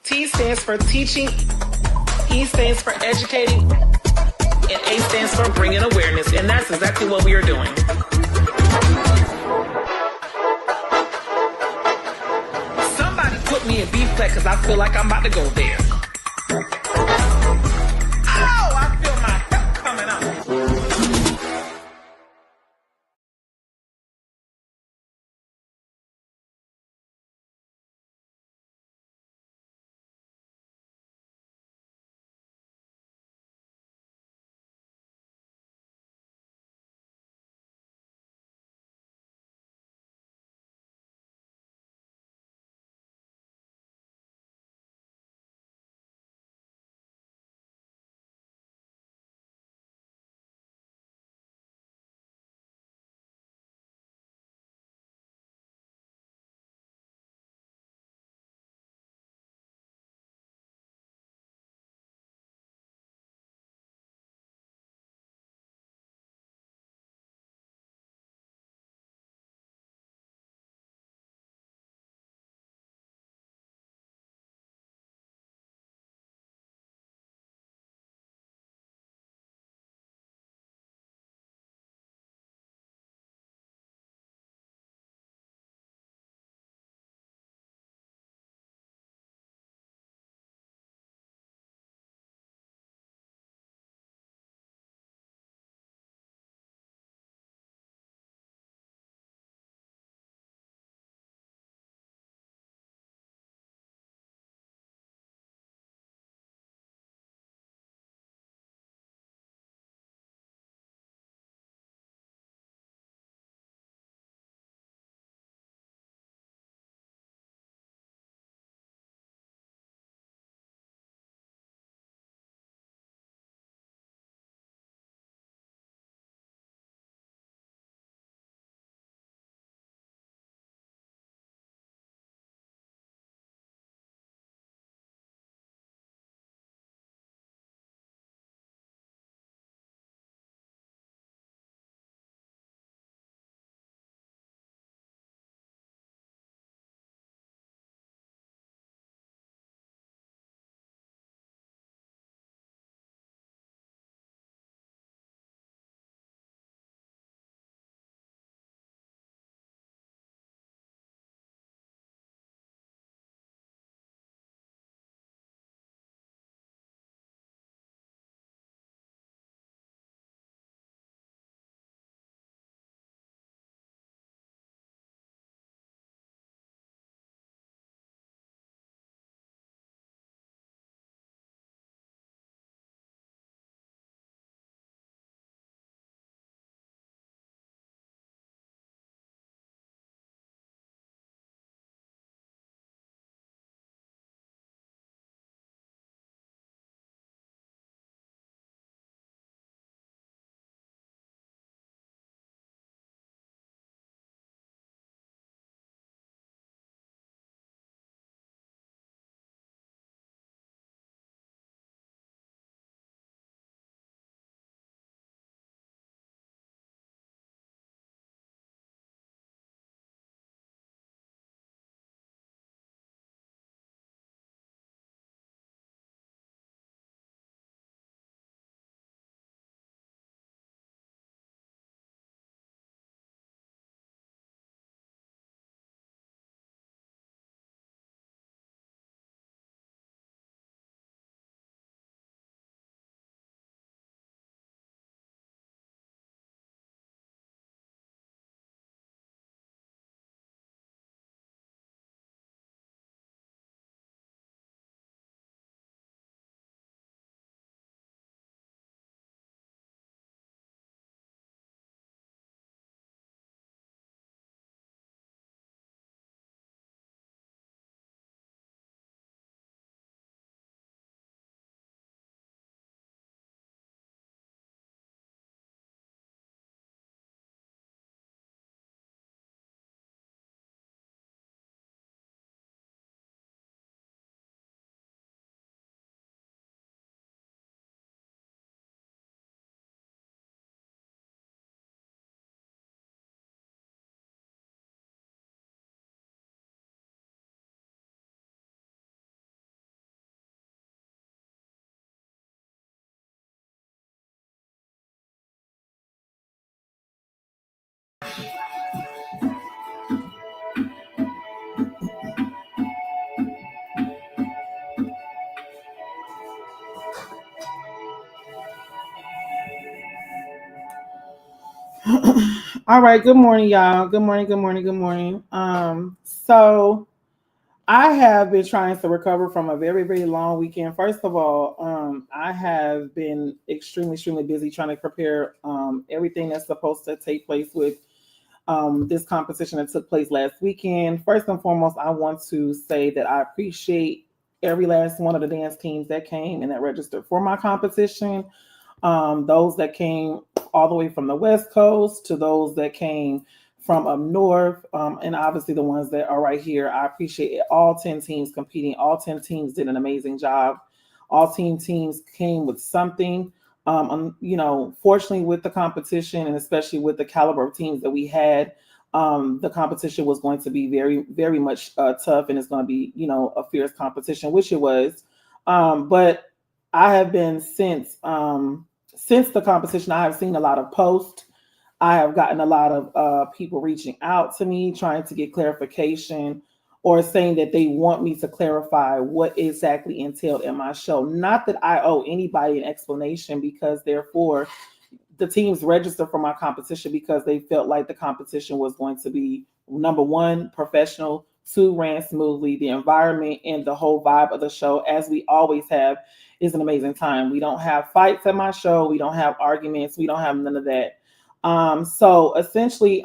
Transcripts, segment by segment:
T stands for teaching, E stands for educating, and A stands for bringing awareness. And that's exactly what we are doing. Somebody put me in B flat because I feel like I'm about to go there. All right. Good morning, y'all. Good morning. Good morning. Good morning. So I have been trying to recover from a very, very long weekend. First of all, I have been extremely, extremely busy trying to prepare everything that's supposed to take place with this competition that took place last weekend. First and foremost, I want to say that I appreciate every last one of the dance teams that came and that registered for my competition. Those that came all the way from the West Coast to those that came from up north, and obviously the ones that are right here. I appreciate it. All 10 teams competing. All 10 teams did an amazing job. All teams came with something. Fortunately, with the competition and especially with the caliber of teams that we had, the competition was going to be very, very much tough, and it's going to be, a fierce competition, which it was. But I have been since the competition, I have seen a lot of posts. I have gotten a lot of people reaching out to me trying to get clarification or saying that they want me to clarify what exactly entailed in my show. Not that I owe anybody an explanation, because therefore the teams registered for my competition because they felt like the competition was going to be, number one, professional, two, ran smoothly. The environment and the whole vibe of the show, as we always have, is an amazing time. We don't have fights at my show. We don't have arguments. We don't have none of that. So essentially,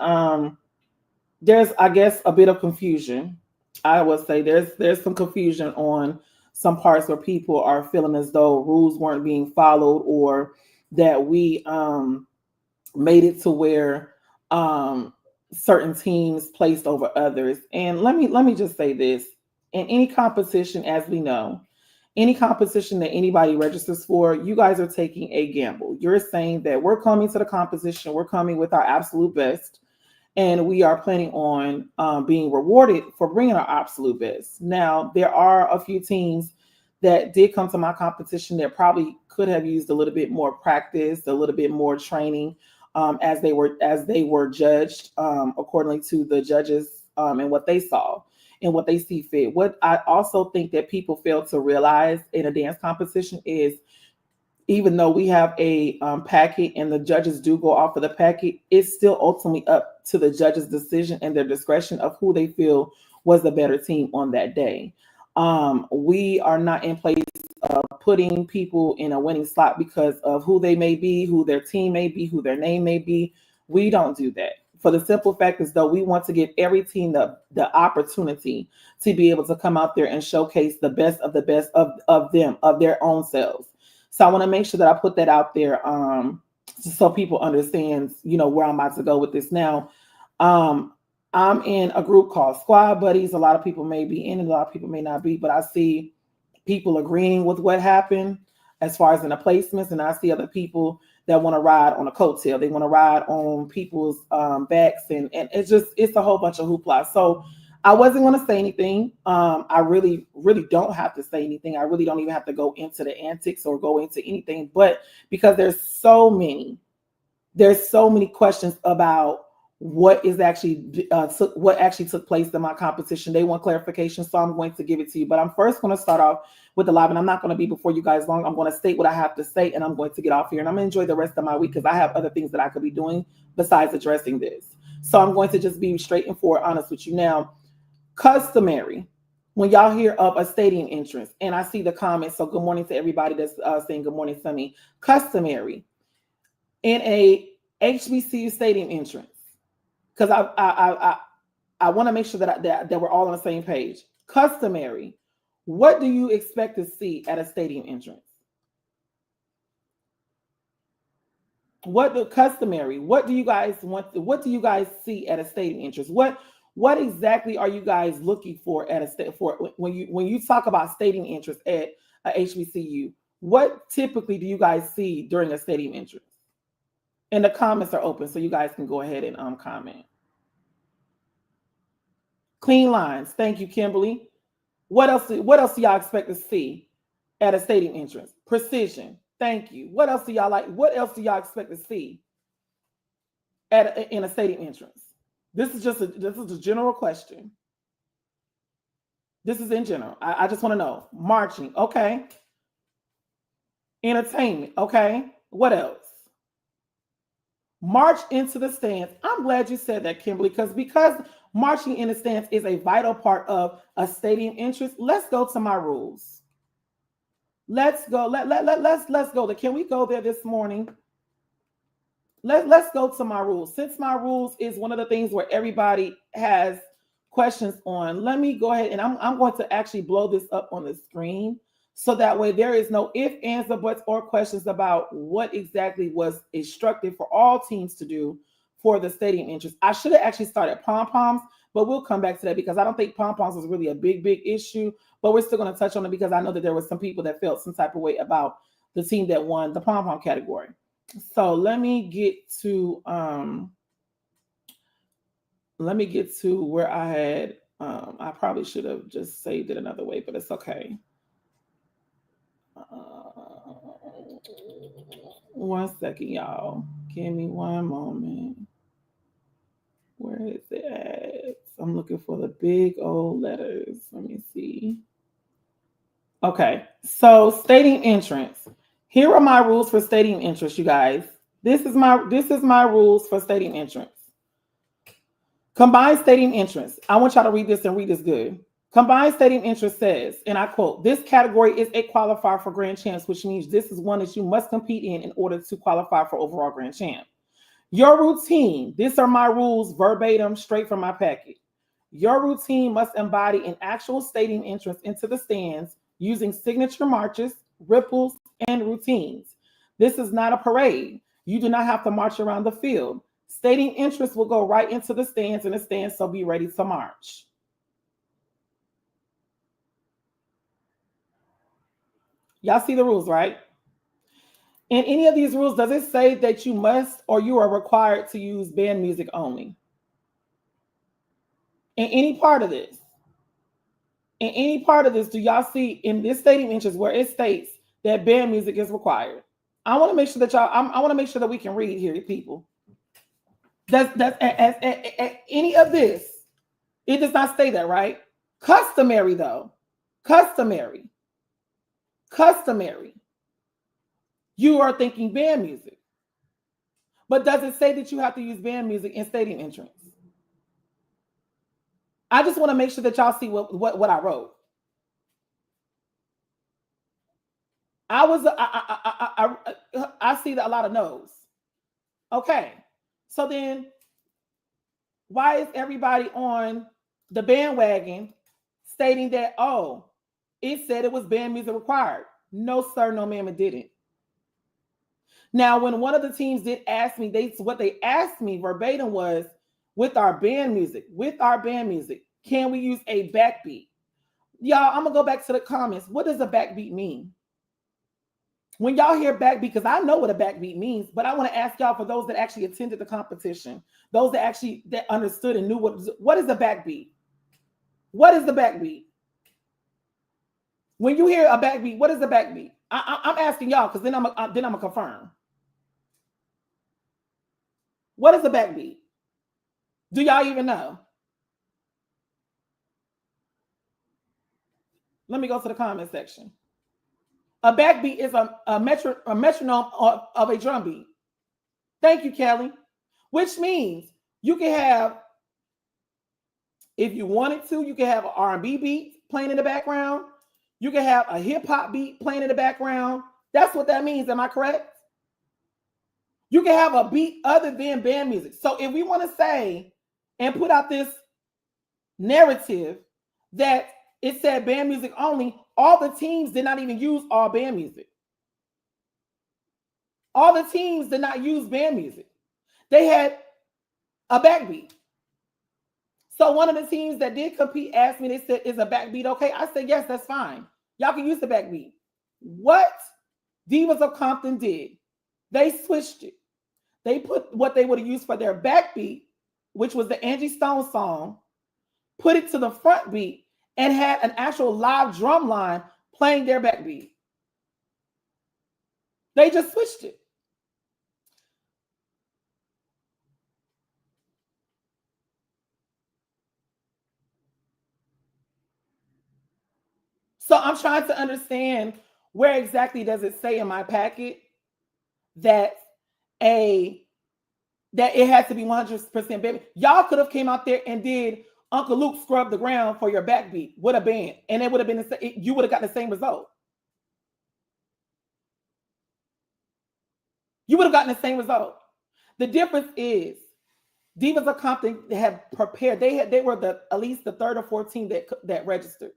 there's, I guess, a bit of confusion. I would say there's some confusion on some parts where people are feeling as though rules weren't being followed, or that we made it to where certain teams placed over others. And let me just say this: in any competition, as we know, any competition that anybody registers for, you guys are taking a gamble. You're saying that we're coming to the competition, we're coming with our absolute best, and we are planning on being rewarded for bringing our absolute best. Now, there are a few teams that did come to my competition that probably could have used a little bit more practice, a little bit more training, as they were judged accordingly to the judges, and what they saw and what they see fit. What I also think that people fail to realize in a dance competition is, even though we have a packet and the judges do go off of the packet, it's still ultimately up to the judges' decision and their discretion of who they feel was the better team on that day. We are not in place of putting people in a winning slot because of who they may be, who their team may be, who their name may be. We don't do that. For the simple fact is, though, we want to give every team the opportunity to be able to come out there and showcase the best of them, of their own selves. So I want to make sure that I put that out there, so people understand, where I'm about to go with this. Now, I'm in a group called Squad Buddies. A lot of people may be in it, a lot of people may not be, but I see people agreeing with what happened as far as in the placements, and I see other people that want to ride on a coattail. They want to ride on people's backs, and it's a whole bunch of hoopla. So I wasn't going to say anything. I really, really don't have to say anything. I really don't even have to go into the antics or go into anything, but because there's so many questions about what actually took place in my competition. They want clarification, so I'm going to give it to you. But I'm first going to start off with the live, and I'm not going to be before you guys long. I'm going to state what I have to say, and I'm going to get off here, and I'm going to enjoy the rest of my week because I have other things that I could be doing besides addressing this. So I'm going to just be straight and forward, honest with you. Now, customary, when y'all hear of a stadium entrance, and I see the comments, so good morning to everybody that's saying good morning to me. Customary in a HBCU stadium entrance, because I want to make sure that we're all on the same page. Customary, what do you expect to see at a stadium entrance? What do you guys want? What do you guys see at a stadium entrance? What exactly are you guys looking for at when you talk about stadium entrance at a HBCU? What typically do you guys see during a stadium entrance? And the comments are open, so you guys can go ahead and comment. Clean lines. Thank you, Kimberly. What else do y'all expect to see at a stadium entrance? Precision. Thank you. What else do y'all like? What else do y'all expect to see in a stadium entrance? This is a general question. This is in general. I just want to know. Marching. Okay. Entertainment. Okay. What else? March into the stands. I'm glad you said that, Kimberly, because marching in the stands is a vital part of a stadium entrance. Let's go to my rules. Let's go. Let's go there. Can we go there this morning? Let's go to my rules. Since my rules is one of the things where everybody has questions on, let me go ahead and I'm going to actually blow this up on the screen so that way there is no if, ands, or buts or questions about what exactly was instructed for all teams to do for the stadium entrance. I should have actually started pom-poms, but we'll come back to that because I don't think pom-poms was really a big issue, but we're still going to touch on it because I know that there were some people that felt some type of way about the team that won the pom-pom category. So let me get to where I had I probably should have just saved it another way, but it's okay. One second, y'all. Give me one moment. Where is it at? I'm looking for the big old letters. Let me see. Okay, so stadium entrance. Here are my rules for stadium entrance, you guys. This is my rules for stadium entrance. Combined stadium entrance. I want y'all to read this and read this good. Combined stadium entrance says, and I quote, this category is a qualifier for grand champs, which means this is one that you must compete in order to qualify for overall grand champ. Your routine, these are my rules verbatim, straight from my packet. Your routine must embody an actual stadium entrance into the stands using signature marches, ripples, and routines. This is not a parade. You do not have to march around the field. Stadium entrance will go right into the stands and the stands, so be ready to march. Y'all see the rules, right? In any of these rules, does it say that you must or you are required to use band music only? In any part of this? In any part of this, do y'all see in this stadium entrance where it states that band music is required? I want to make sure that I want to make sure that we can read here, people. That's as any of this, it does not say that, right? Customary though, customary. You are thinking band music, but does it say that you have to use band music in stadium entrance? I just want to make sure that y'all see what I wrote. I see a lot of no's. Okay, so then why is everybody on the bandwagon stating that, oh, it said it was band music required? No, sir, no, ma'am, it didn't. Now, when one of the teams did ask me, what they asked me verbatim was, with our band music, can we use a backbeat? Y'all, I'm gonna go back to the comments. What does a backbeat mean? When y'all hear backbeat, because I know what a backbeat means, but I want to ask y'all, for those that actually attended the competition, those that understood and knew what is the backbeat? What is the backbeat? When you hear a backbeat, what is the backbeat? I'm asking y'all because then I'm gonna confirm. What is the backbeat? Do y'all even know? Let me go to the comment section. A backbeat is a metronome of a drum beat. Thank you, Kelly. Which means you can have, if you wanted to, you can have an R&B beat playing in the background. You can have a hip hop beat playing in the background. That's what that means. Am I correct? You can have a beat other than band music. So if we want to say and put out this narrative that it said band music only, all the teams did not even use all band music. All the teams did not use band music. They had a backbeat. So one of the teams that did compete asked me, they said, is a backbeat okay? I said, yes, that's fine. Y'all can use the backbeat. What Divas of Compton did, they switched it. They put what they would have used for their backbeat, which was the Angie Stone song, put it to the front beat, and had an actual live drum line playing their backbeat. They just switched it. So I'm trying to understand, where exactly does it say in my packet that a that it has to be 100% band. Y'all could have came out there and did Uncle Luke scrub the ground for your backbeat with a band, and it would have been you would have gotten the same result. You would have gotten the same result. The difference is Divas of Compton had prepared. They were at least the third or fourth team that registered.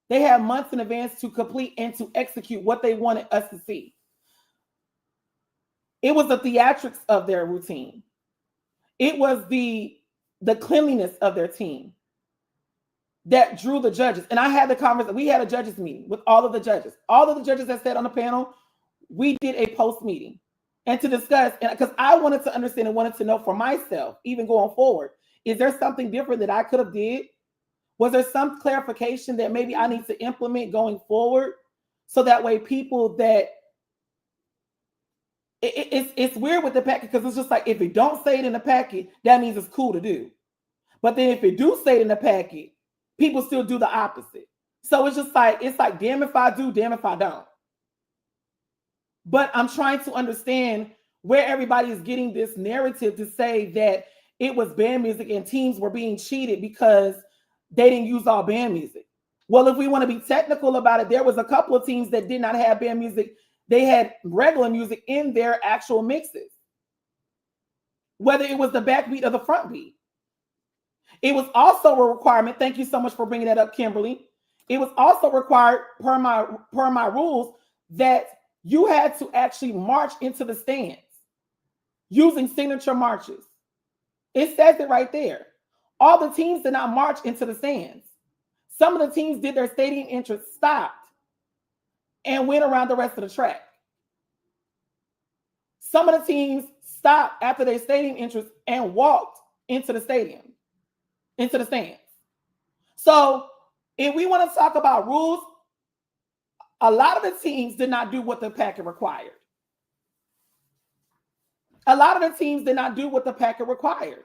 They had months in advance to complete and to execute what they wanted us to see. It was the theatrics of their routine. It was the cleanliness of their team that drew the judges. And I had the conversation. We had a judges meeting with all of the judges. All of the judges that sat on the panel, we did a post meeting and to discuss, and because I wanted to understand and wanted to know for myself, even going forward, is there something different that I could have did? Was there some clarification that maybe I need to implement going forward? So that way people that it's weird with the packet, because it's just like, if you don't say it in the packet, that means it's cool to do. But then if you do say it in the packet, people still do the opposite. So it's just like, damn if I do, damn if I don't. But I'm trying to understand where everybody is getting this narrative to say that it was band music and teams were being cheated because they didn't use all band music. Well, if we want to be technical about it, there was a couple of teams that did not have band music. They had regular music in their actual mixes, whether it was the backbeat or the front beat. It was also a requirement. Thank you so much for bringing that up, Kimberly. It was also required per my rules that you had to actually march into the stands using signature marches. It says it right there. All the teams did not march into the stands. Some of the teams did their stadium entrance, stopped, and went around the rest of the track. Some of the teams stopped after their stadium entrance and walked into the stadium, into the stands. So if we want to talk about rules, a lot of the teams did not do what the packet required. A lot of the teams did not do what the packet required.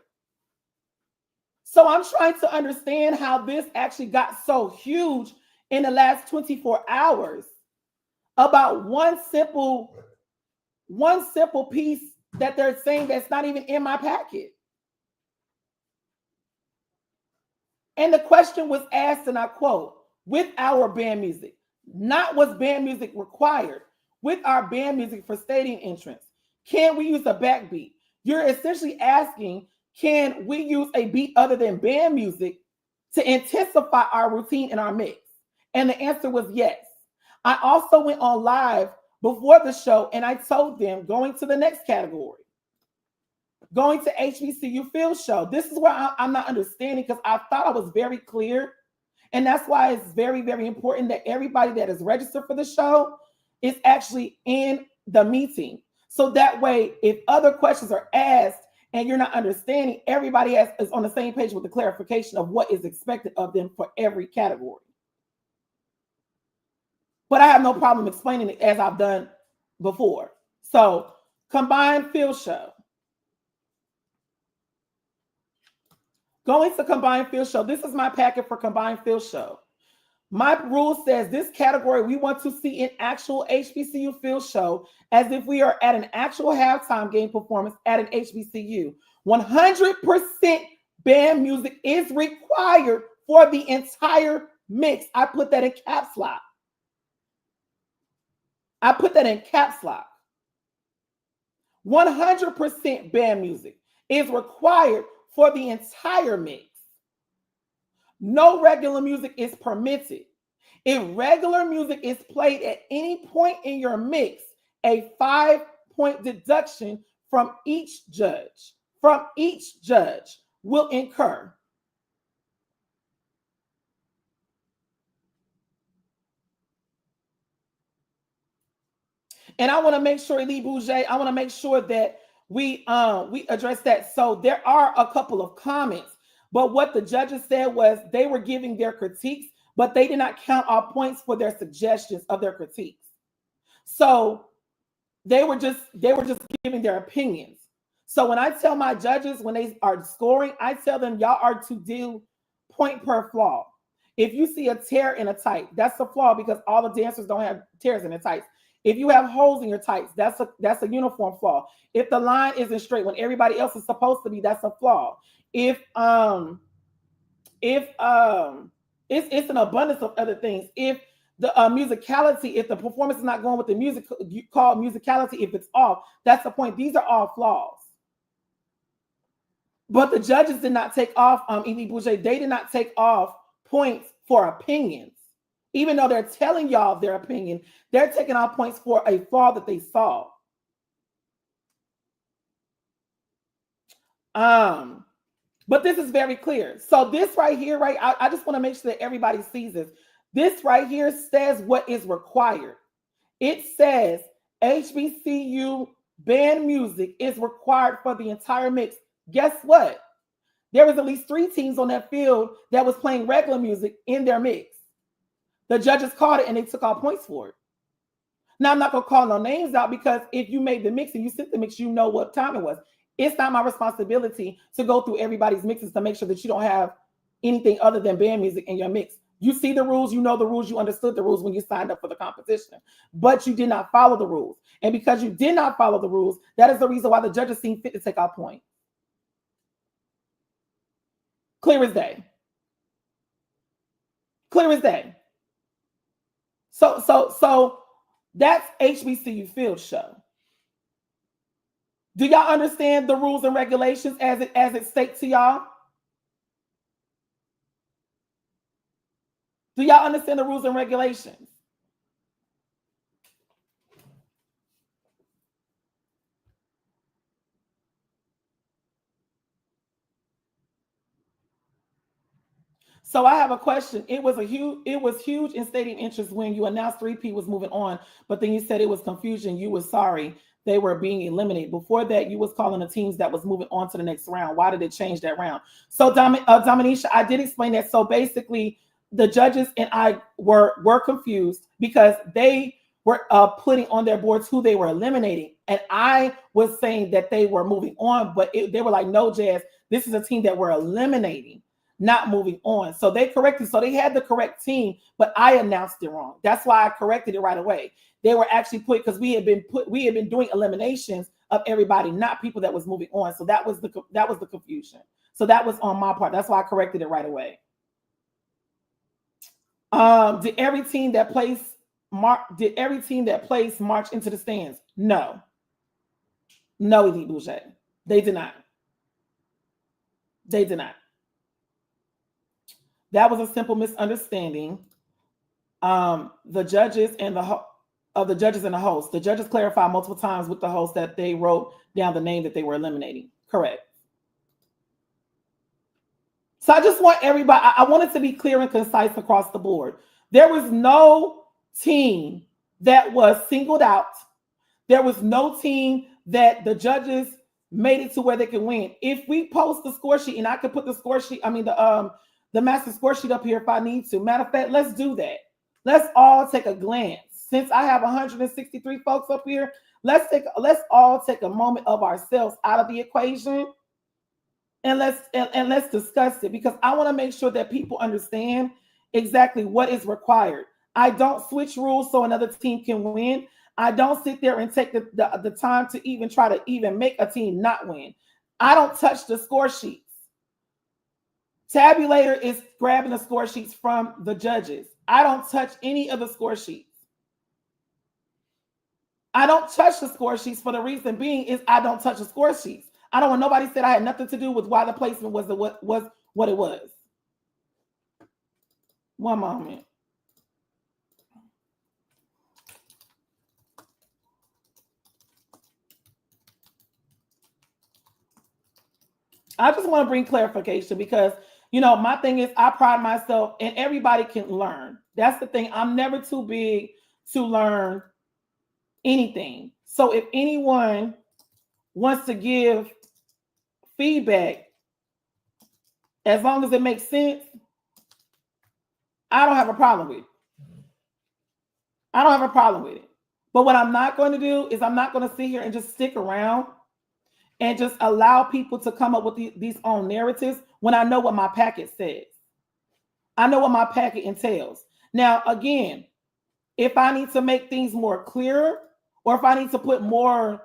So I'm trying to understand how this actually got so huge in the last 24 hours about one simple piece that they're saying that's not even in my packet. And the question was asked, and I quote, with our band music, not was band music required, with our band music for stadium entrance, can we use a backbeat? You're essentially asking, can we use a beat other than band music to intensify our routine in our mix? And the answer was yes. I also went on live before the show and I told them, going to the next category, going to HBCU Field Show. This is where I'm not understanding, because I thought I was very clear. And that's why it's very, very important that everybody that is registered for the show is actually in the meeting. So that way, if other questions are asked and you're not understanding, everybody is on the same page with the clarification of what is expected of them for every category. But I have no problem explaining it as I've done before. So, combined field show. Going to combined field show. This is my packet for combined field show. My rule says this category we want to see an actual HBCU field show, as if we are at an actual halftime game performance at an HBCU. 100% band music is required for the entire mix. I put that in caps lock. I put that in caps lock. 100% band music is required for the entire mix. No regular music is permitted. If regular music is played at any point in your mix, a 5-point deduction from each judge will incur. And I want to make sure, Lee Bouger, I want to make sure that we address that. So there are a couple of comments, but what the judges said was they were giving their critiques, but they did not count all points for their suggestions of their critiques. So they were just giving their opinions. So when I tell my judges, when they are scoring, I tell them y'all are to do point per flaw. If you see a tear in a tight, that's a flaw, because all the dancers don't have tears in the tights. If you have holes in your tights, that's a uniform flaw. If the line isn't straight when everybody else is supposed to be, that's a flaw. If it's an abundance of other things. If the musicality, if the performance is not going with the music, you call musicality, if it's off, that's the point. These are all flaws. But the judges did not take off, Evie Boucher, they did not take off points for opinions. Even though they're telling y'all their opinion, they're taking off points for a flaw that they saw. But this is very clear. So this right here, right? I just want to make sure that everybody sees this. This right here says what is required. It says HBCU band music is required for the entire mix. Guess what? There was at least 3 teams on that field that was playing regular music in their mix. The judges called it and they took all points for it. Now, I'm not going to call no names out because if you made the mix and you sent the mix, you know what time it was. It's not my responsibility to go through everybody's mixes to make sure that you don't have anything other than band music in your mix. You see the rules, you know the rules, you understood the rules when you signed up for the competition, but you did not follow the rules. And because you did not follow the rules, that is the reason why the judges seem fit to take out points. Clear as day. Clear as day. So that's HBCU Field Show. Do y'all understand the rules and regulations as it states to y'all? Do y'all understand the rules and regulations? So I have a question. It was huge in stadium interest when you announced 3P was moving on, but then you said it was confusion. You were sorry they were being eliminated. Before that, you was calling the teams that was moving on to the next round. Why did it change that round? So Dominisha, I did explain that. So basically, the judges and I were confused because they were putting on their boards who they were eliminating, and I was saying that they were moving on, but they were like, no, Jazz, this is a team that we're eliminating, not moving on. So they corrected. So they had the correct team, but I announced it wrong. That's why I corrected it right away. They were actually put because we had been doing eliminations of everybody, not people that was moving on. So that was the confusion. So that was on my part. That's why I corrected it right away. Did every team that plays march into the stands? No, Elite Boucher. They did not. They did not. That was a simple misunderstanding. The judges and the host. The judges clarified multiple times with the host that they wrote down the name that they were eliminating. Correct. So I just want everybody, I want it to be clear and concise across the board. There was no team that was singled out. There was no team that the judges made it to where they can win. If we post the score sheet, and I could put the score sheet, the master score sheet up here if I need to. Matter of fact, let's do that. Let's all take a glance. Since I have 163 folks up here, let's all take a moment of ourselves out of the equation and let's discuss it, because I want to make sure that people understand exactly what is required. I don't switch rules so another team can win. I don't sit there and take the time to even try to even make a team not win. I don't touch the score sheets. Tabulator is grabbing the score sheets from the judges. I don't touch any of the score sheets. I don't touch the score sheets for the reason being is I don't touch the score sheets. I don't want nobody said I had nothing to do with why the placement was what it was. One moment. I just want to bring clarification because, my thing is I pride myself and everybody can learn. That's the thing. I'm never too big to learn anything. So if anyone wants to give feedback, as long as it makes sense, I don't have a problem with it. I don't have a problem with it. But what I'm not going to do is I'm not going to sit here and just stick around and just allow people to come up with these own narratives when I know what my packet says. I know what my packet entails. Now, again, if I need to make things more clear, or if I need to put more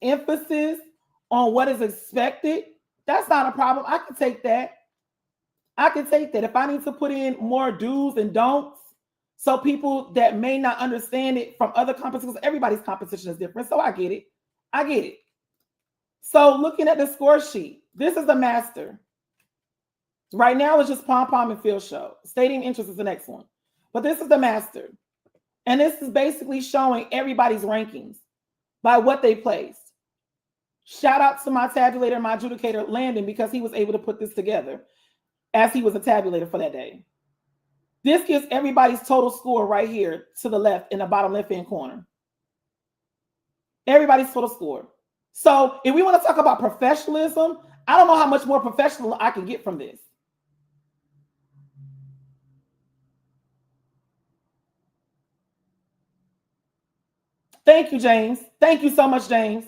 emphasis on what is expected, that's not a problem. I can take that. I can take that. If I need to put in more do's and don'ts, so people that may not understand it from other competitions, everybody's competition is different. So I get it. I get it. So looking at the score sheet, this is the master. Right now it's just pom pom and field show. Stadium interest is the next one. But this is the master. And this is basically showing everybody's rankings by what they placed. Shout out to my tabulator, my adjudicator, Landon, because he was able to put this together as he was a tabulator for that day. This gives everybody's total score right here to the left in the bottom left-hand corner. Everybody's total score. So if we want to talk about professionalism, I don't know how much more professional I can get from this. Thank you, James. Thank you so much, James.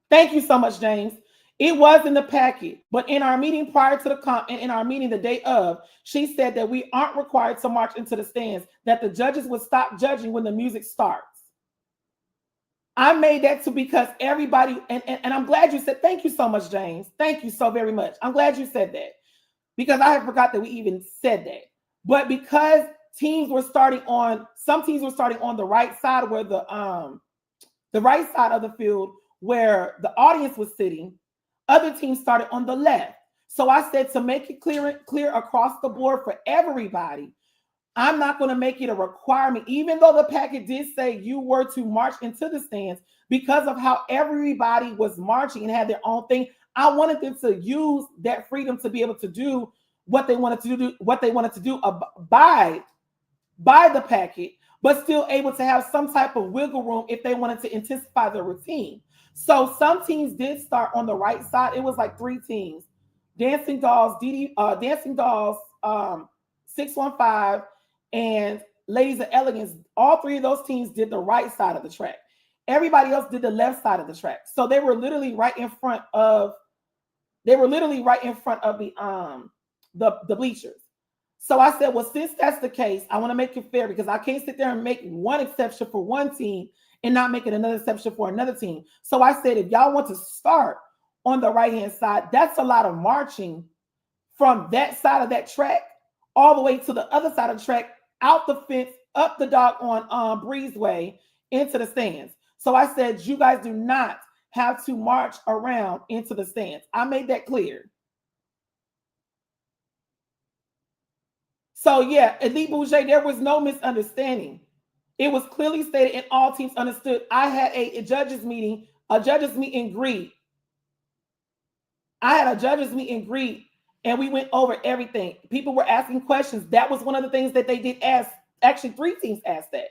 Thank you so much, James. It was in the packet, but in our meeting prior to the comp and in our meeting the day of, she said that we aren't required to march into the stands, that the judges would stop judging when the music starts. I made that too because everybody, and I'm glad you said, thank you so much, James. Thank you so very much. I'm glad you said that because I had forgot that we even said that. But because some teams were starting on the right side where the right side of the field where the audience was sitting, other teams started on the left. So I said to make it clear across the board for everybody, I'm not going to make it a requirement, even though the packet did say you were to march into the stands, because of how everybody was marching and had their own thing. I wanted them to use that freedom to be able to do what they wanted to do, abide by the packet, but still able to have some type of wiggle room if they wanted to intensify their routine. So some teams did start on the right side. It was like 3 teams: Dancing Dolls, Dancing Dolls, 615, and Ladies of Elegance. All 3 of those teams did the right side of the track. Everybody else did the left side of the track. So they were literally right in front of the bleachers. So I said, well, since that's the case, I want to make it fair because I can't sit there and make one exception for one team and not making another exception for another team. So I said, if y'all want to start on the right-hand side, that's a lot of marching from that side of that track all the way to the other side of the track, out the fence, up the dock on Breezeway, into the stands. So I said, you guys do not have to march around into the stands. I made that clear. So yeah, Elite Bouger, there was no misunderstanding. It was clearly stated and all teams understood. I had a judges meet and greet. I had a judges meet and greet, and we went over everything. People were asking questions. That was one of the things that they did ask. Actually, 3 teams asked that.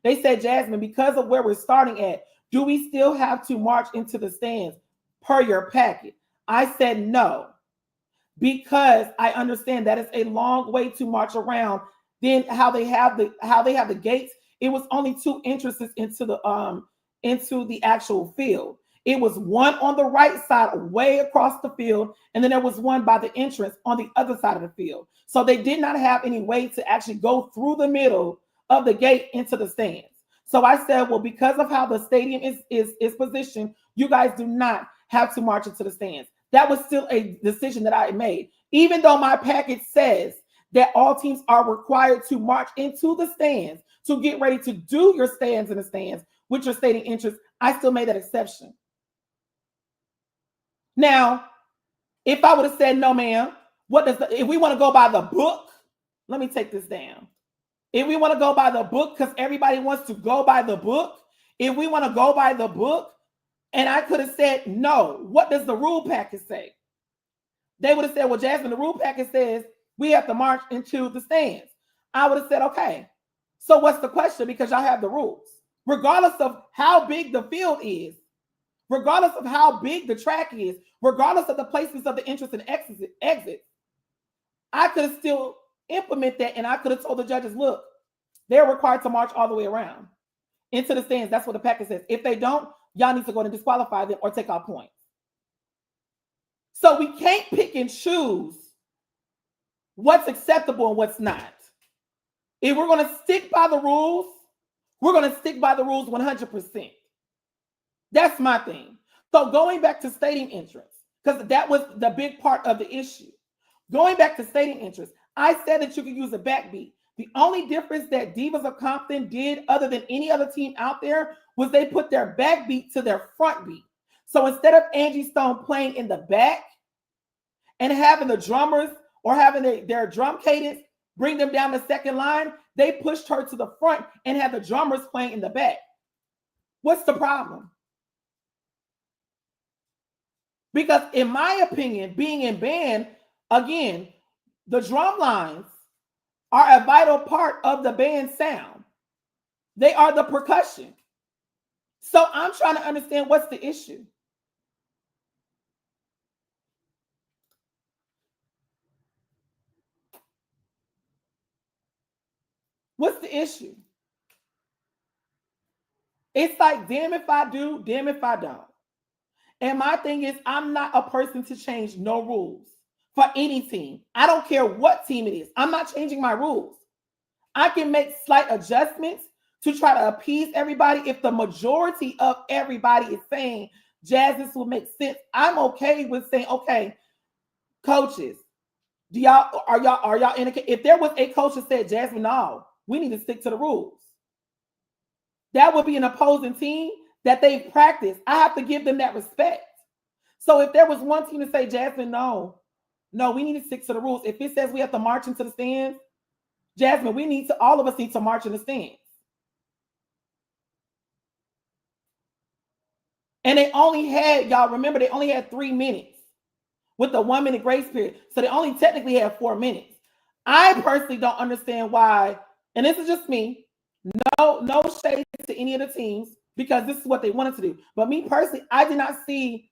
They said, Jasmine, because of where we're starting at, do we still have to march into the stands per your packet? I said no, because I understand that it's a long way to march around. Then how they have the gates, it was only 2 entrances into the actual field. It was one on the right side, way across the field, and then there was one by the entrance on the other side of the field. So they did not have any way to actually go through the middle of the gate into the stands. So I said, well, because of how the stadium is positioned, you guys do not have to march into the stands. That was still a decision that I made, even though my package says that all teams are required to march into the stands to get ready to do your stands in the stands with your stadium interest. I still made that exception. Now, if I would have said, no, ma'am, if we want to go by the book, let me take this down. If we want to go by the book, because everybody wants to go by the book, if we want to go by the book, and I could have said, no, what does the rule packet say? They would have said, well, Jasmine, the rule packet says we have to march into the stands. I would have said, okay, so what's the question? Because y'all have the rules. Regardless of how big the field is, regardless of how big the track is, regardless of the placements of the entrance and exits, I could have still implement that, and I could have told the judges, look, they're required to march all the way around into the stands. That's what the packet says. If they don't, y'all need to go and disqualify them or take out points. So we can't pick and choose what's acceptable and what's not. If we're going to stick by the rules, We're going to stick by the rules 100%. That's my thing. So going back to stadium entrance, because that was the big part of the issue. Going back to stadium entrance, I said that you could use a backbeat. The only difference that Divas of Compton did, other than any other team out there, was they put their backbeat to their front beat. So instead of Angie Stone playing in the back and having the drummers or having their drum cadence bring them down the second line, they pushed her to the front and had the drummers playing in the back. What's the problem? Because in my opinion, being in band, again, the drum lines are a vital part of the band sound. They are the percussion. So I'm trying to understand what's the issue. What's the issue? It's like, damn if I do, damn if I don't. And my thing is, I'm not a person to change no rules for any team. I don't care what team it is. I'm not changing my rules. I can make slight adjustments to try to appease everybody. If the majority of everybody is saying, Jazz, this will make sense, I'm okay with saying, okay, coaches, are y'all indicating? If there was a coach that said, Jasmine, no, we need to stick to the rules, that would be an opposing team that they've practiced. I have to give them that respect. So if there was one team to say, Jasmine, no, we need to stick to the rules. If it says we have to march into the stands, Jasmine, all of us need to march in the stands. And they only had, y'all remember, they only had 3 minutes with the 1 minute grace period. So they only technically had 4 minutes. I personally don't understand why, and this is just me, no shade to any of the teams, because this is what they wanted to do. But me personally, I did not see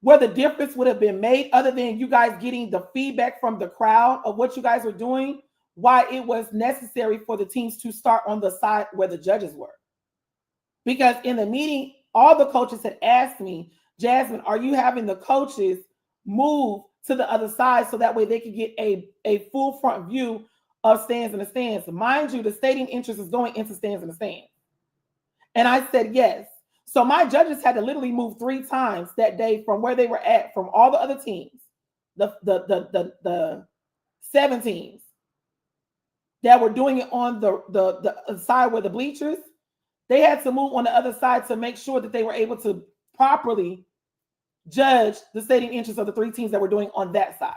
where the difference would have been made, other than you guys getting the feedback from the crowd of what you guys were doing, why it was necessary for the teams to start on the side where the judges were. Because in the meeting, all the coaches had asked me, Jasmine, are you having the coaches move to the other side so that way they could get a full front view of stands in the stands? Mind you, the stadium entrance is going into stands in the stands. And I said yes. So my judges had to literally move 3 times that day from where they were at, from all the other teams, the 7 teams that were doing it on the side where the bleachers. They had to move on the other side to make sure that they were able to properly judge the stadium entrance of the 3 teams that were doing on that side.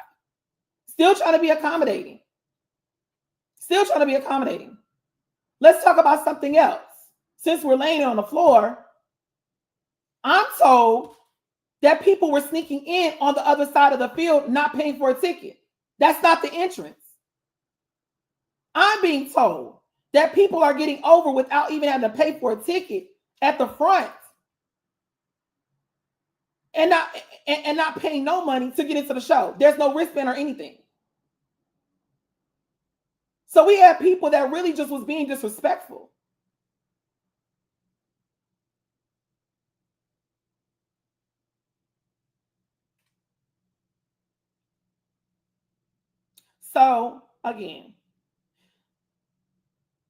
Still trying to be accommodating. Let's talk about something else. Since we're laying on the floor, I'm told that people were sneaking in on the other side of the field, not paying for a ticket. That's not the entrance. I'm being told that people are getting over without even having to pay for a ticket at the front and not paying no money to get into the show. There's no wristband or anything. So we had people that really just was being disrespectful. So again,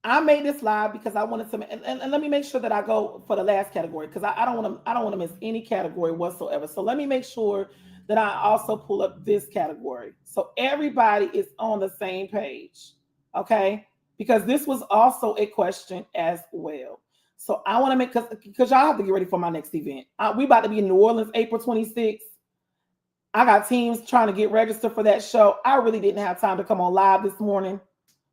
I made this live because I wanted to, and let me make sure that I go for the last category, because I don't want to miss any category whatsoever. So let me make sure that I also pull up this category so everybody is on the same page, okay? Because this was also a question as well. So I want to make, because y'all have to get ready for my next event. We about to be in New Orleans, April 26th. I got teams trying to get registered for that show. I really didn't have time to come on live this morning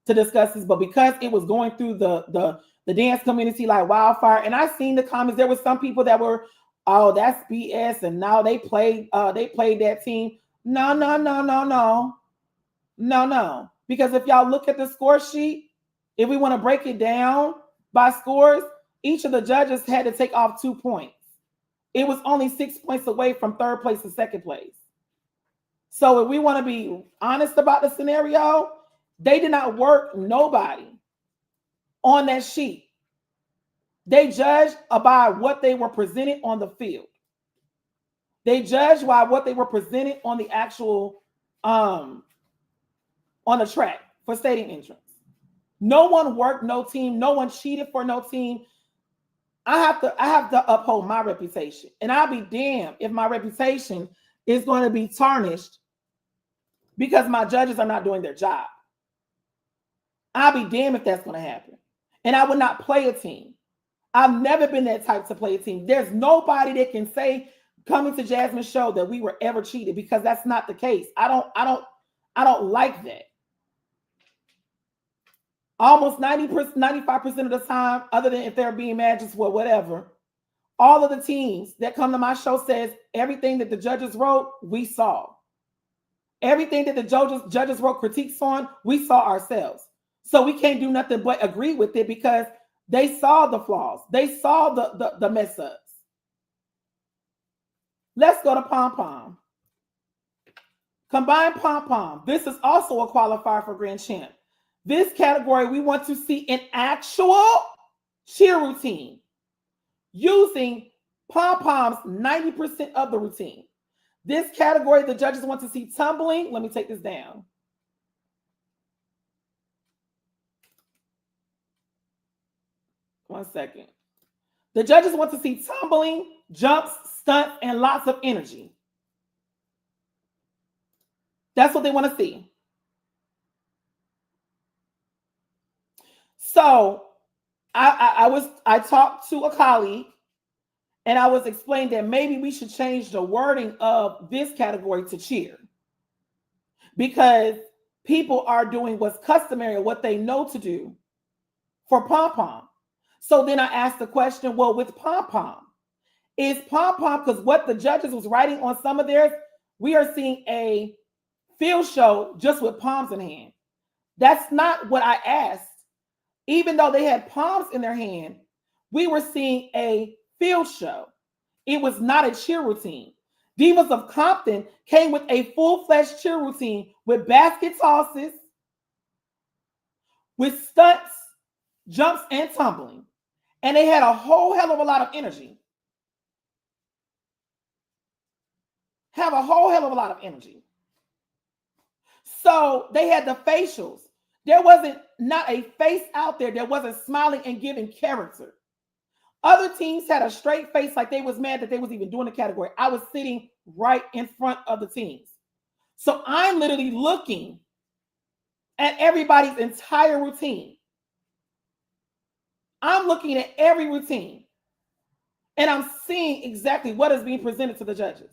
to discuss this, but because it was going through the dance community like wildfire, and I seen the comments, there were some people that were, oh, that's BS, and now they played that team. No. Because if y'all look at the score sheet, if we want to break it down by scores, each of the judges had to take off 2 points. It was only 6 points away from third place and second place. So if we want to be honest about the scenario, they did not work nobody on that sheet. They judged by what they were presented on the field. They judged by what they were presented on the actual on the track for stadium entrance. No one worked no team. No one cheated for no team. I have to uphold my reputation. And I'll be damned if my reputation is going to be tarnished because my judges are not doing their job. I'll be damned if that's going to happen. And I would not play a team. I've never been that type to play a team. There's nobody that can say coming to Jasmine's show that we were ever cheated, because that's not the case. I don't like that. Almost 90%, 95% of the time, other than if they're being mad just for whatever, all of the teams that come to my show says everything that the judges wrote, we saw. Everything that the judges wrote critiques on, we saw ourselves. So we can't do nothing but agree with it because they saw the flaws. They saw the mess ups. Let's go to Pom Pom. Combined Pom Pom. This is also a qualifier for Grand Champ. This category, we want to see an actual cheer routine using Pom Pom's 90% of the routine. This category, the judges want to see tumbling. Let me take this down. One second. The judges want to see tumbling, jumps, stunts, and lots of energy. That's what they want to see. So I talked to a colleague and I was explaining that maybe we should change the wording of this category to cheer, because people are doing what's customary, what they know to do for Pom Pom. So then I asked the question, well, with Pom Pom, is Pom Pom, because what the judges was writing on some of theirs, we are seeing a field show just with palms in hand. That's not what I asked. Even though they had palms in their hand, we were seeing a field show. It was not a cheer routine. Divas of Compton came with a full-fledged cheer routine with basket tosses, with stunts, jumps, and tumbling. And they had a whole hell of a lot of energy. Have a whole hell of a lot of energy. So they had the facials. There wasn't not a face out there that wasn't smiling and giving character. Other teams had a straight face like they was mad that they was even doing the category. I was sitting right in front of the teams. So I'm literally looking at everybody's entire routine. I'm looking at every routine. And I'm seeing exactly what is being presented to the judges.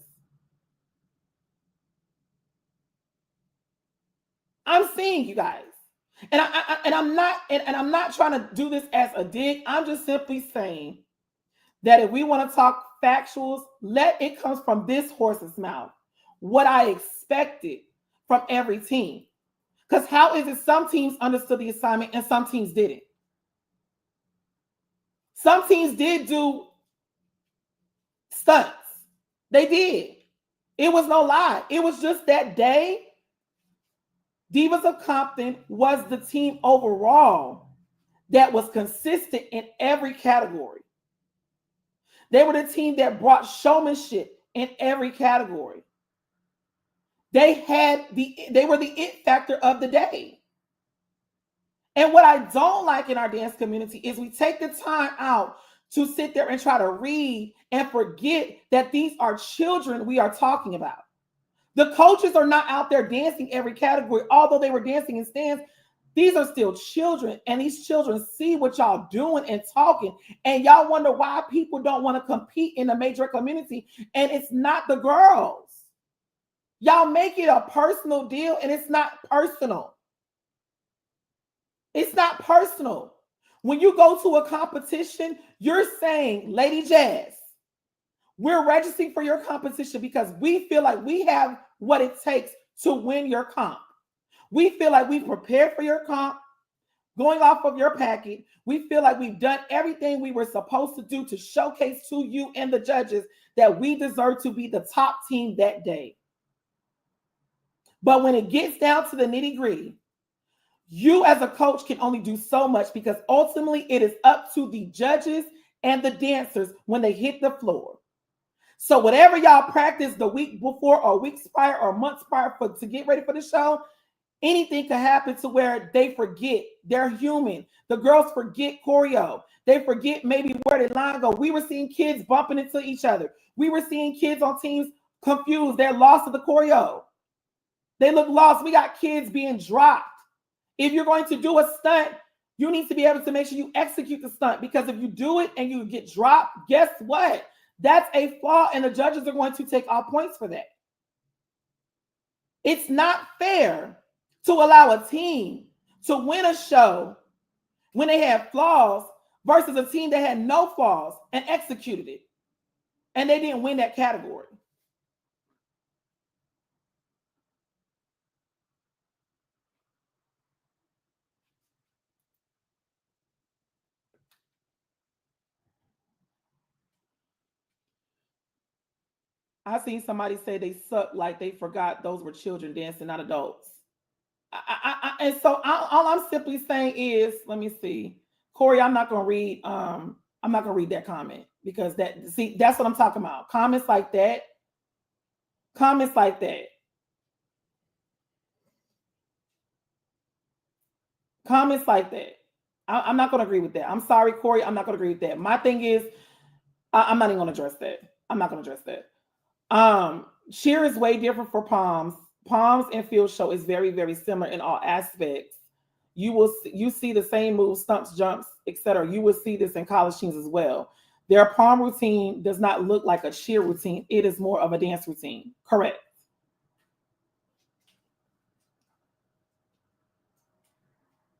I'm seeing, you guys. And I'm not trying to do this as a dig. I'm just simply saying that if we want to talk factuals, let it come from this horse's mouth. What I expected from every team. Because how is it some teams understood the assignment and some teams didn't? Some teams did do stunts. They did. It was no lie. It was just that day, Divas of Compton was the team overall that was consistent in every category. They were the team that brought showmanship in every category. They were the it factor of the day. And what I don't like in our dance community is we take the time out to sit there and try to read and forget that these are children we are talking about. The coaches are not out there dancing every category, although they were dancing in stands. These are still children, and these children see what y'all doing and talking, and y'all wonder why people don't want to compete in the major community, and it's not the girls. Y'all make it a personal deal, and it's not personal. It's not personal. When you go to a competition, you're saying, Lady Jazz, we're registering for your competition because we feel like we have what it takes to win your comp. We feel like we've prepared for your comp, going off of your packet. We feel like we've done everything we were supposed to do to showcase to you and the judges that we deserve to be the top team that day. But when it gets down to the nitty-gritty, you as a coach can only do so much, because ultimately it is up to the judges and the dancers when they hit the floor. So whatever y'all practice the week before or weeks prior or months prior to get ready for the show, Anything could happen to where they forget. They're human. The girls forget choreo. They forget maybe where the line go. We were seeing kids bumping into each other. We were seeing kids on teams confused. They're lost to the choreo. They look lost. We got kids being dropped. If you're going to do a stunt, you need to be able to make sure you execute the stunt, because if you do it and you get dropped, guess what? That's a flaw, and the judges are going to take all points for that. It's not fair to allow a team to win a show when they had flaws versus a team that had no flaws and executed it, and they didn't win that category. I seen somebody say they sucked like they forgot those were children dancing, not adults. And so all I'm simply saying is, let me see, Corey. I'm not gonna read. I'm not gonna read that comment, because that's what I'm talking about. Comments like that. Comments like that. Comments like that. I'm not gonna agree with that. I'm sorry, Corey. I'm not gonna agree with that. My thing is, I'm not even gonna address that. I'm not gonna address that. Cheer is way different for Palms. Palms and Field Show is very, very similar in all aspects. You see the same moves, stumps, jumps, etc. You will see this in college teams as well. Their palm routine does not look like a cheer routine. It is more of a dance routine. Correct.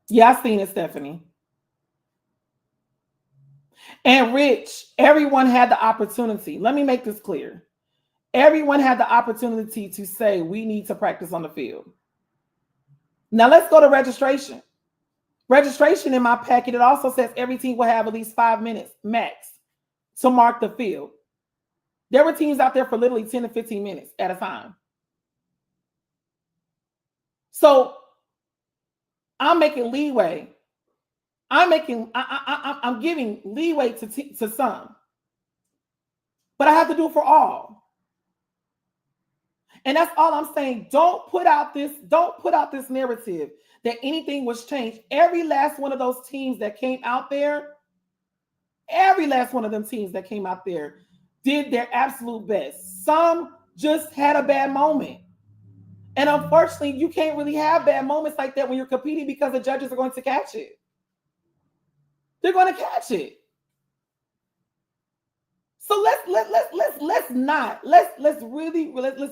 Yeah, I seen it, Stephanie. And Rich, everyone had the opportunity. Let me make this clear. Everyone had the opportunity to say, we need to practice on the field. Now let's go to registration. Registration in my packet, it also says every team will have at least 5 minutes max to mark the field. There were teams out there for literally 10 to 15 minutes at a time. So I'm making leeway. I'm giving leeway to some, but I have to do it for all. And that's all I'm saying. Don't put out this narrative that anything was changed. Every last one of those teams that came out there, every last one of them teams that came out there did their absolute best. Some just had a bad moment. And unfortunately, you can't really have bad moments like that when you're competing, because the judges are going to catch it. They're going to catch it. So let's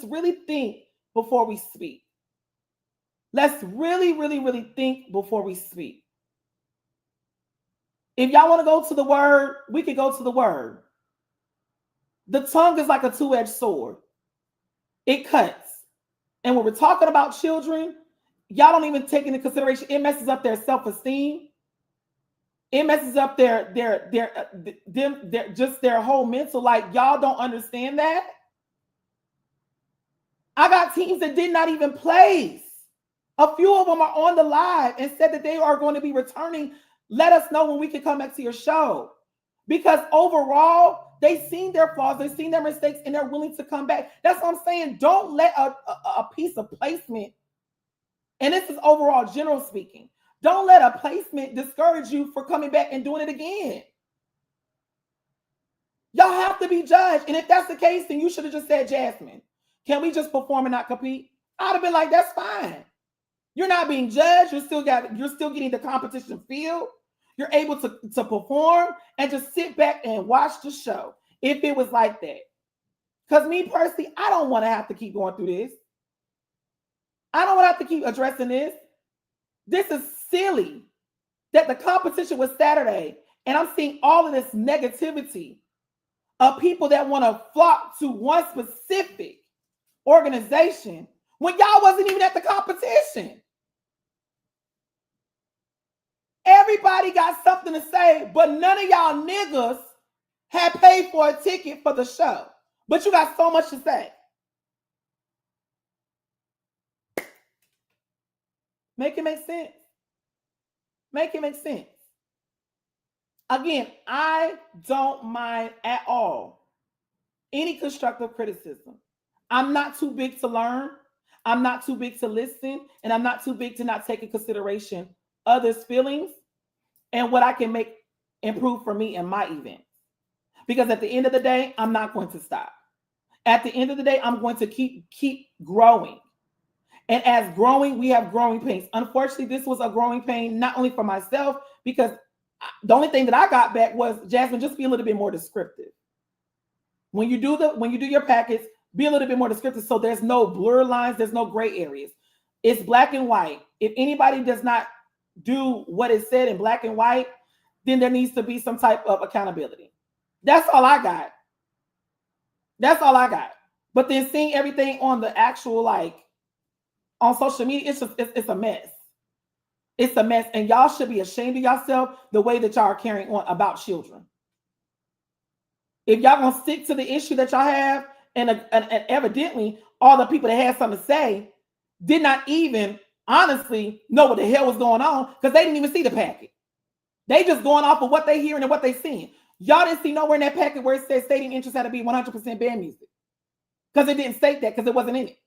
really think before we speak. Let's really think before we speak. If y'all want to go to the word, we can go to the word. The tongue is like a two-edged sword. It cuts. And when we're talking about children, y'all don't even take into consideration, it messes up their self-esteem. It messes up their whole mental. Like, y'all don't understand that. I got teams that did not even place. A few of them are on the live and said that they are going to be returning. Let us know when we can come back to your show. Because overall, they've seen their flaws, they've seen their mistakes, and they're willing to come back. That's what I'm saying. Don't let a piece of placement, and this is overall general speaking, don't let a placement discourage you for coming back and doing it again. Y'all have to be judged. And if that's the case, then you should have just said, Jasmine, can we just perform and not compete? I'd have been like, that's fine. You're not being judged. You're still getting the competition feel. You're able to perform and just sit back and watch the show if it was like that. Because me personally, I don't want to have to keep going through this. I don't want to have to keep addressing this. This is silly that the competition was Saturday, and I'm seeing all of this negativity of people that want to flock to one specific organization when y'all wasn't even at the competition. Everybody got something to say, but none of y'all niggas had paid for a ticket for the show. But you got so much to say. Make it make sense. Make it make sense. Again, I don't mind at all any constructive criticism. I'm not too big to learn. I'm not too big to listen, and I'm not too big to not take in consideration others' feelings and what I can make improve for me in my event. Because at the end of the day, I'm not going to stop. At the end of the day, I'm going to keep growing. And as growing, we have growing pains. Unfortunately, this was a growing pain, not only for myself, because the only thing that I got back was, Jasmine, just be a little bit more descriptive. When you do your packets, be a little bit more descriptive so there's no blur lines, there's no gray areas. It's black and white. If anybody does not do what is said in black and white, then there needs to be some type of accountability. That's all I got. That's all I got. But then seeing everything on the actual, like, on social media, it's a mess. It's a mess. And y'all should be ashamed of yourself the way that y'all are carrying on about children. If y'all gonna stick to the issue that y'all have, and evidently all the people that had something to say did not even honestly know what the hell was going on, because they didn't even see the packet. They just going off of what they hearing and what they seeing. Y'all didn't see nowhere in that packet where it said stadium interest had to be 100% band music, because it didn't state that, because it wasn't in it.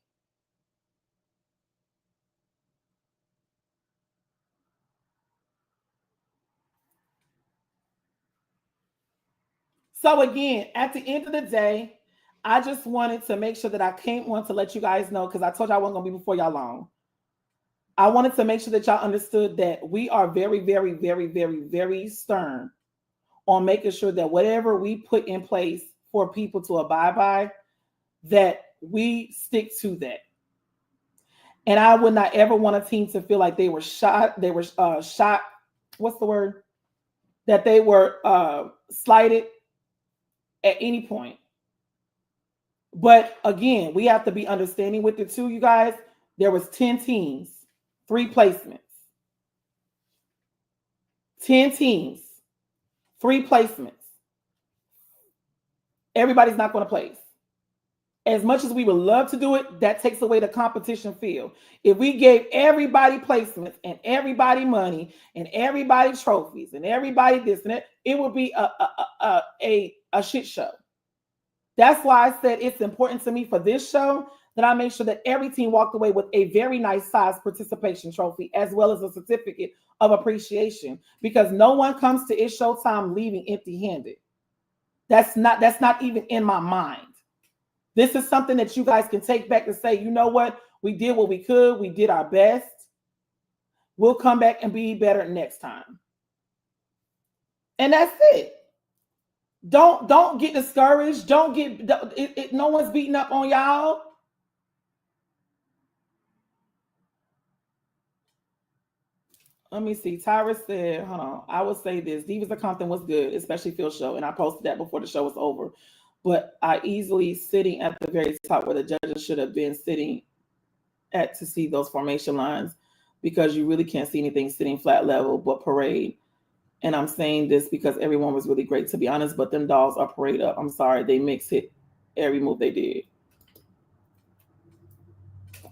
So again, at the end of the day, I just wanted to make sure that I came on to let you guys know, because I told y'all I wasn't going to be before y'all long. I wanted to make sure that y'all understood that we are very, very, very, very, very stern on making sure that whatever we put in place for people to abide by, that we stick to that. And I would not ever want a team to feel like they were shot. They were shot. What's the word? That they were slighted at any point. But again, we have to be understanding with it too, you guys. There was 10 teams, 3 placements. 10 teams, 3 placements. Everybody's not going to place. As much as we would love to do it, that takes away the competition feel. If we gave everybody placements and everybody money and everybody trophies and everybody this and that, it would be a shit show. That's why I said it's important to me for this show that I make sure that every team walked away with a very nice size participation trophy, as well as a certificate of appreciation, because no one comes to It's Showtime leaving empty-handed. That's not even in my mind. This is something that you guys can take back and say, you know what? We did what we could. We did our best. We'll come back and be better next time. And that's it. Don't get discouraged. Don't get no one's beating up on y'all. Let me see. Tyra said, hold on. I will say this. Divas of Compton was good, especially Phil show. And I posted that before the show was over. But I easily sitting at the very top where the judges should have been sitting at to see those formation lines, because you really can't see anything sitting flat level but parade. And I'm saying this because everyone was really great, to be honest, but them dolls are parade up. I'm sorry. They mix hit every move they did.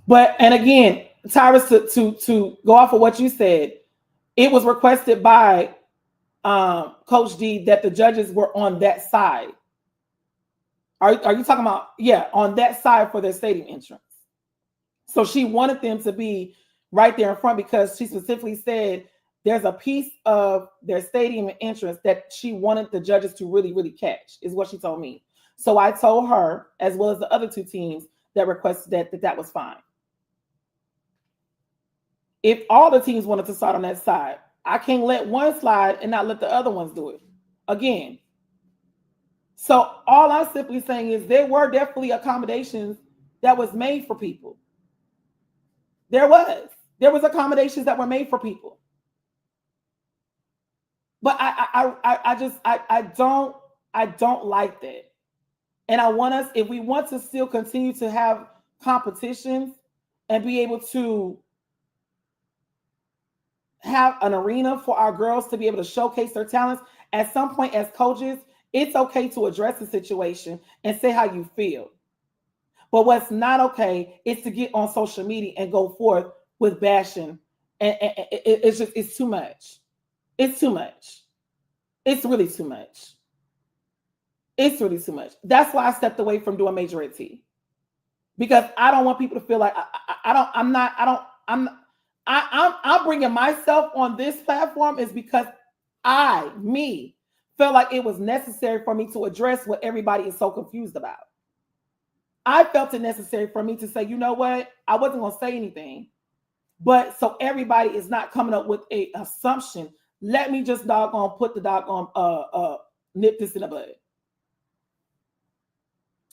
But, and again, Tyrus, to go off of what you said, it was requested by Coach D that the judges were on that side. Are you talking about, yeah, on that side for their stadium entrance? So she wanted them to be right there in front, because she specifically said there's a piece of their stadium entrance that she wanted the judges to really, really catch, is what she told me. So I told her, as well as the other 2 teams that requested that was fine. If all the teams wanted to start on that side, I can't let one slide and not let the other ones do it again. So all I'm simply saying is there were definitely accommodations that was made for people. There was accommodations that were made for people. But I don't like that. And I want us, if we want to still continue to have competitions and be able to have an arena for our girls to be able to showcase their talents, at some point as coaches, it's okay to address the situation and say how you feel. But what's not okay is to get on social media and go forth with bashing. And it's too much. It's too much. It's really too much. It's really too much. That's why I stepped away from doing majorette T. because I don't want people to feel like I don't. I'm not. I don't. I'm bringing myself on this platform is because me, felt like it was necessary for me to address what everybody is so confused about. I felt it necessary for me to say, you know what? I wasn't going to say anything, but so everybody is not coming up with a assumption. Let me just doggone put the doggone nip this in the bud.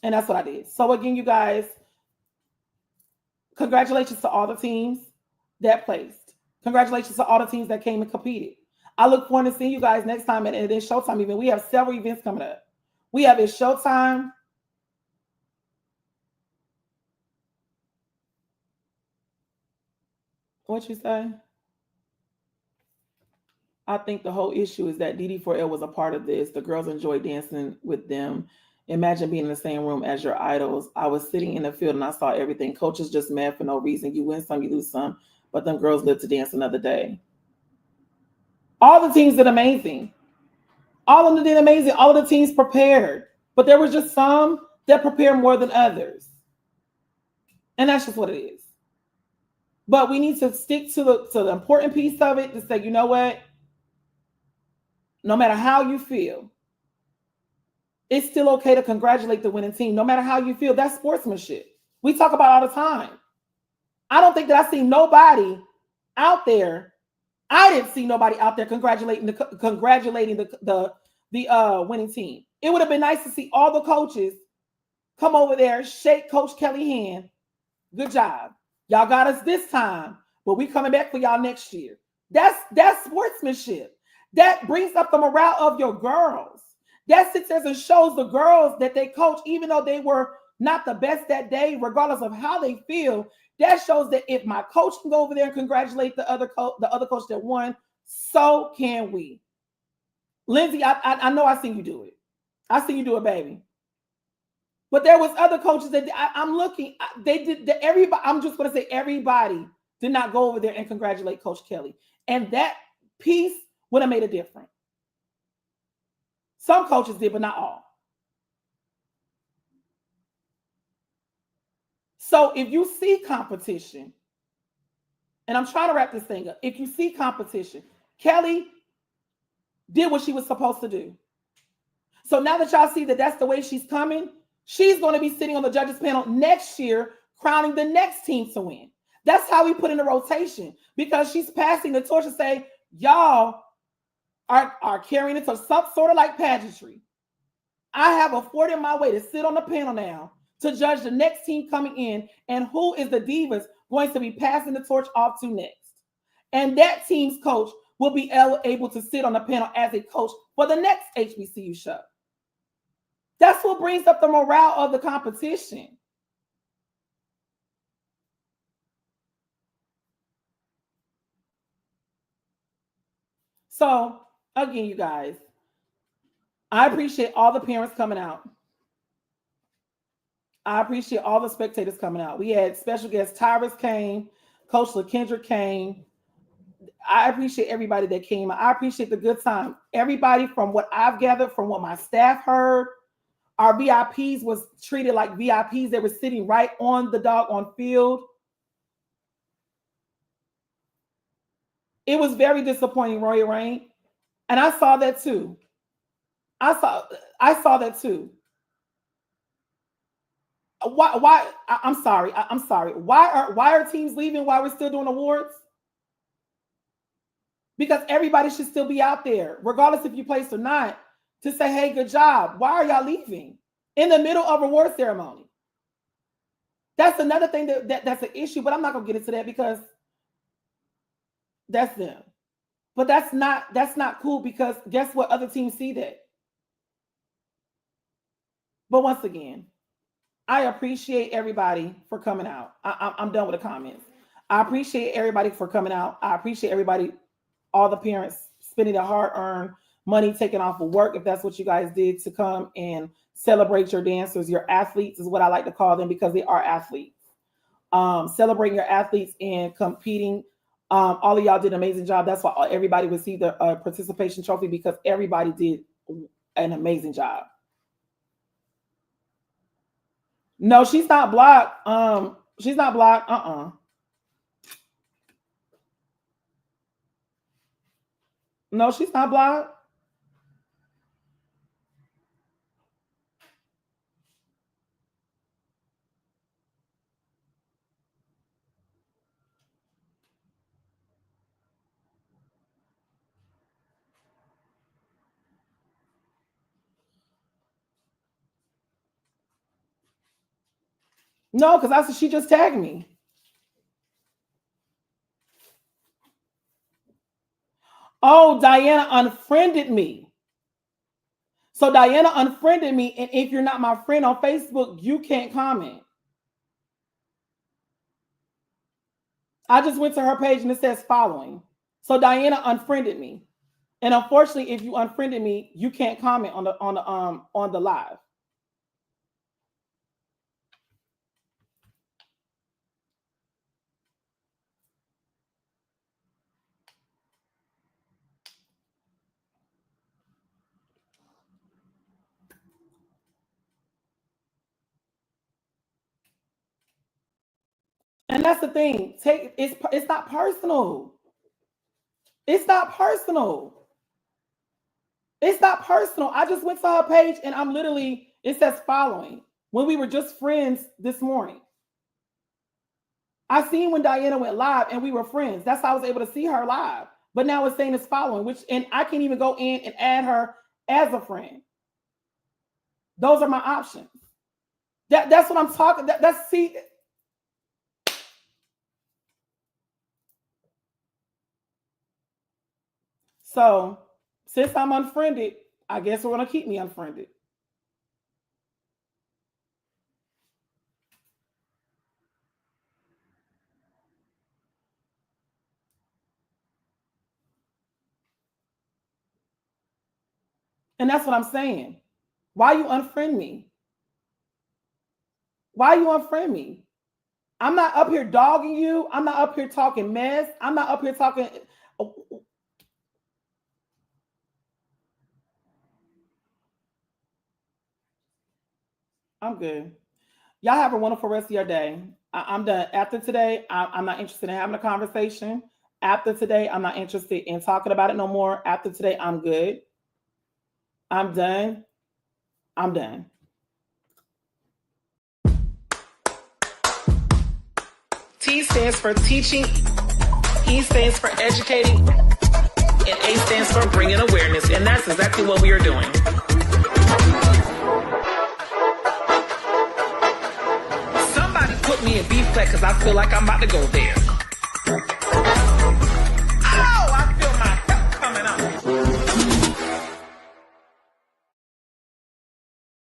And that's what I did. So again, you guys, congratulations to all the teams that placed. Congratulations to all the teams that came and competed. I look forward to seeing you guys next time at this Showtime event. We have several events coming up. We have a Showtime. What you say? I think the whole issue is that DD4L was a part of this. The girls enjoy dancing with them. Imagine being in the same room as your idols. I was sitting in the field and I saw everything. Coaches just mad for no reason. You win some, you lose some, but them girls live to dance another day. All the teams did amazing. All of them did amazing. All of the teams prepared, but there was just some that prepared more than others. And that's just what it is. But we need to stick to the important piece of it to say, you know what? No matter how you feel, it's still okay to congratulate the winning team. No matter how you feel, that's sportsmanship. We talk about all the time. I don't think that I see nobody out there. I didn't see nobody out there congratulating the winning team. It would have been nice to see all the coaches come over there, shake Coach Kelly's hand. Good job. Y'all got us this time, but we coming back for y'all next year. That's sportsmanship. That brings up the morale of your girls. That sits there and shows the girls that they coach, even though they were not the best that day, regardless of how they feel. That shows that if my coach can go over there and congratulate the other coach that won, so can we. Lindsay, I know I seen you do it. I seen you do it, baby. But there was other coaches that I'm looking. They did. Everybody. I'm just going to say everybody did not go over there and congratulate Coach Kelly, and that piece would have made a difference. Some coaches did, but not all. So if you see competition, and I'm trying to wrap this thing up, if you see competition, Kelly did what she was supposed to do. So now that y'all see that that's the way she's coming, she's going to be sitting on the judges panel next year, crowning the next team to win. That's how we put in the rotation, because she's passing the torch and say, y'all are carrying it to some sort of like pageantry. I have afforded my way to sit on the panel now to judge the next team coming in and who is the divas going to be passing the torch off to next. And that team's coach will be able to sit on the panel as a coach for the next HBCU show. That's what brings up the morale of the competition. So, again, you guys, I appreciate all the parents coming out. I appreciate all the spectators coming out. We had special guests. Tyrus came. Coach LaKendra came. I appreciate everybody that came. I appreciate the good time. Everybody, from what I've gathered, from what my staff heard, our VIPs was treated like VIPs. They were sitting right on the doggone field. It was very disappointing, Royal Rain. And I saw that too. I saw that too. Why I'm sorry. I'm sorry. Why are teams leaving while we're still doing awards? Because everybody should still be out there, regardless if you placed or not, to say, hey, good job. Why are y'all leaving in the middle of award ceremony? That's another thing that's an issue, but I'm not gonna get into that because that's them. But that's not cool, because guess what? Other teams see that. But once again, I appreciate everybody for coming out. I'm done with the comments. I appreciate everybody for coming out. I appreciate everybody, all the parents spending their hard-earned money, taking off of work, if that's what you guys did, to come and celebrate your dancers. Your athletes is what I like to call them, because they are athletes. Celebrating your athletes and competing. All of y'all did an amazing job. That's why everybody received a participation trophy, because everybody did an amazing job. No, she's not blocked. She's not blocked. No, she's not blocked. No, because I said she just tagged me. Oh, Diana unfriended me. So Diana unfriended me, and if you're not my friend on Facebook, you can't comment. I just went to her page and it says following. So Diana unfriended me. And unfortunately, if you unfriended me, you can't comment on the live. And that's the thing. It's not personal. It's not personal. It's not personal. I just went to her page and I'm literally, it says following. When we were just friends this morning. I seen when Diana went live and we were friends. That's how I was able to see her live. But now it's saying it's following, and I can't even go in and add her as a friend. Those are my options. That's what I'm talking. That's see. So since I'm unfriended, I guess we're gonna keep me unfriended. And that's what I'm saying. Why you unfriend me? Why you unfriend me? I'm not up here dogging you. I'm not up here talking mess. I'm not up here talking. I'm good. Y'all have a wonderful rest of your day. I'm done. After today, I'm not interested in having a conversation. After today, I'm not interested in talking about it no more. After today, I'm good. I'm done. I'm done. T stands for teaching, E stands for educating, and A stands for bringing awareness. And that's exactly what we are doing. Somebody put me in beef flat because I feel like I'm about to go there.